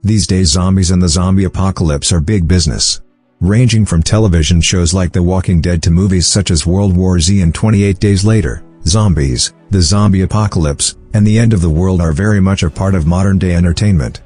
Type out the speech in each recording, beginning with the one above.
These days zombies and the zombie apocalypse are big business. Ranging from television shows like The Walking Dead to movies such as World War Z and 28 Days Later, zombies, the zombie apocalypse, and the end of the world are very much a part of modern-day entertainment.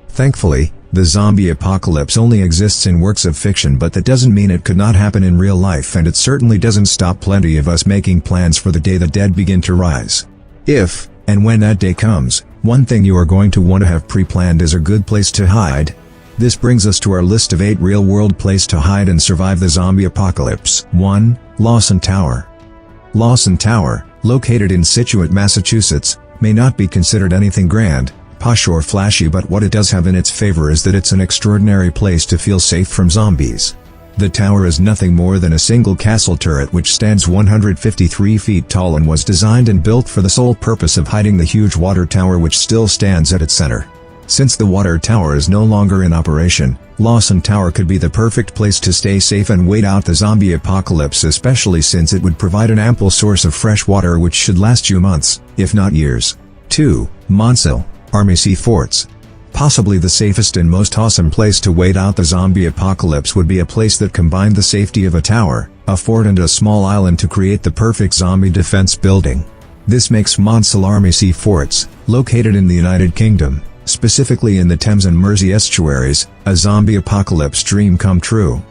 Thankfully, the zombie apocalypse only exists in works of fiction, but that doesn't mean it could not happen in real life, and it certainly doesn't stop plenty of us making plans for the day the dead begin to rise. If, and when that day comes, one thing you are going to want to have pre-planned is a good place to hide. This brings us to our list of 8 real-world places to hide and survive the zombie apocalypse. 1. Lawson Tower. Lawson Tower, located in Scituate, Massachusetts, may not be considered anything grand, posh or flashy, but what it does have in its favor is that it's an extraordinary place to feel safe from zombies. The tower is nothing more than a single castle turret which stands 153 feet tall and was designed and built for the sole purpose of hiding the huge water tower which still stands at its center. Since the water tower is no longer in operation, Lawson Tower could be the perfect place to stay safe and wait out the zombie apocalypse, especially since it would provide an ample source of fresh water which should last you months, if not years. 2. Monsell Army Sea forts. Possibly the safest and most awesome place to wait out the zombie apocalypse would be a place that combined the safety of a tower, a fort and a small island to create the perfect zombie defense building. This makes Monsell Army Sea forts, located in the United Kingdom, specifically in the Thames and Mersey estuaries, a zombie apocalypse dream come true.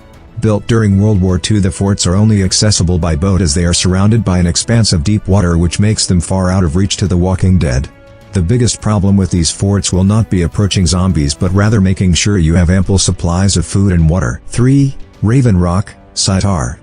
Built during World War II, the forts are only accessible by boat as they are surrounded by an expanse of deep water which makes them far out of reach to the walking dead. The biggest problem with these forts will not be approaching zombies but rather making sure you have ample supplies of food and water. 3. Raven Rock, Sitar.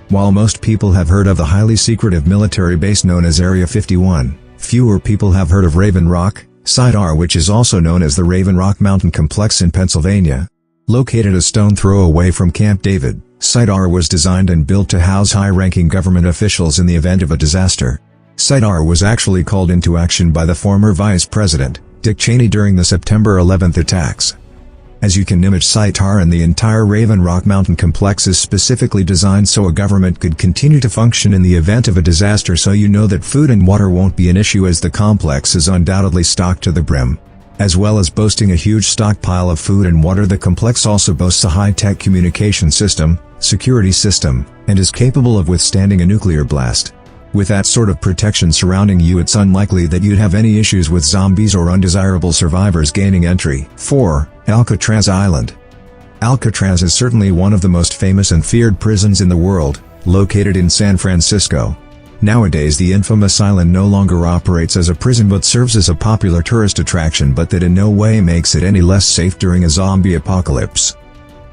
While most people have heard of the highly secretive military base known as Area 51, fewer people have heard of Raven Rock, Sitar, which is also known as the Raven Rock Mountain Complex in Pennsylvania. Located a stone throw away from Camp David, Sitar was designed and built to house high-ranking government officials in the event of a disaster. Sitar was actually called into action by the former Vice President, Dick Cheney, during the September 11th attacks. As you can imagine, Sitar and the entire Raven Rock Mountain Complex is specifically designed so a government could continue to function in the event of a disaster, so you know that food and water won't be an issue as the complex is undoubtedly stocked to the brim. As well as boasting a huge stockpile of food and water, the complex also boasts a high-tech communication system, security system, and is capable of withstanding a nuclear blast. With that sort of protection surrounding you, it's unlikely that you'd have any issues with zombies or undesirable survivors gaining entry. 4. Alcatraz Island. Alcatraz is certainly one of the most famous and feared prisons in the world, located in San Francisco. Nowadays the infamous island no longer operates as a prison but serves as a popular tourist attraction, but that in no way makes it any less safe during a zombie apocalypse.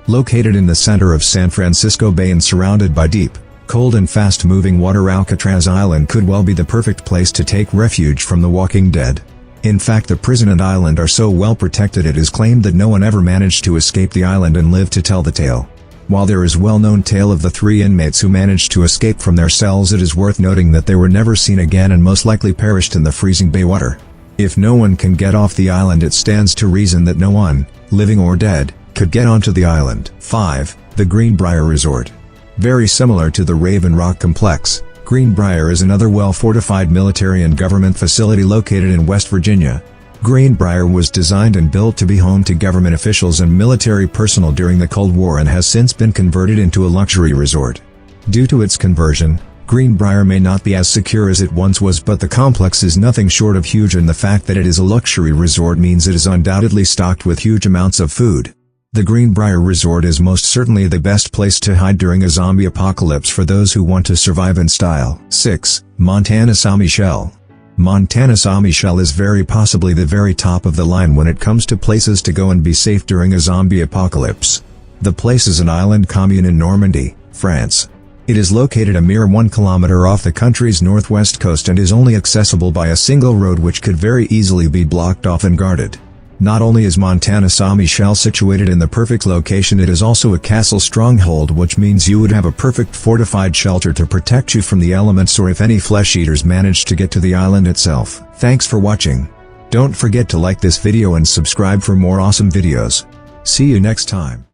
Located in the center of San Francisco Bay and surrounded by deep, cold and fast-moving water, Alcatraz Island could well be the perfect place to take refuge from the walking dead. In fact, the prison and island are so well protected it is claimed that no one ever managed to escape the island and live to tell the tale. While there is well-known tale of the 3 inmates who managed to escape from their cells, it is worth noting that they were never seen again and most likely perished in the freezing bay water. If no one can get off the island, it stands to reason that no one, living or dead, could get onto the island. 5. The Greenbrier Resort. Very similar to the Raven Rock Complex, Greenbrier is another well-fortified military and government facility located in West Virginia. Greenbrier was designed and built to be home to government officials and military personnel during the Cold War and has since been converted into a luxury resort. Due to its conversion, Greenbrier may not be as secure as it once was, but the complex is nothing short of huge, and the fact that it is a luxury resort means it is undoubtedly stocked with huge amounts of food. The Greenbrier Resort is most certainly the best place to hide during a zombie apocalypse for those who want to survive in style. 6. Montana Saint Michel. Montana Saint Michel is very possibly the very top of the line when it comes to places to go and be safe during a zombie apocalypse. The place is an island commune in Normandy, France. It is located a mere 1 kilometer off the country's northwest coast and is only accessible by a single road which could very easily be blocked off and guarded. Not only is Montana Saint Michel situated in the perfect location, it is also a castle stronghold, which means you would have a perfect fortified shelter to protect you from the elements or if any flesh eaters manage to get to the island itself. Thanks for watching. Don't forget to like this video and subscribe for more awesome videos. See you next time.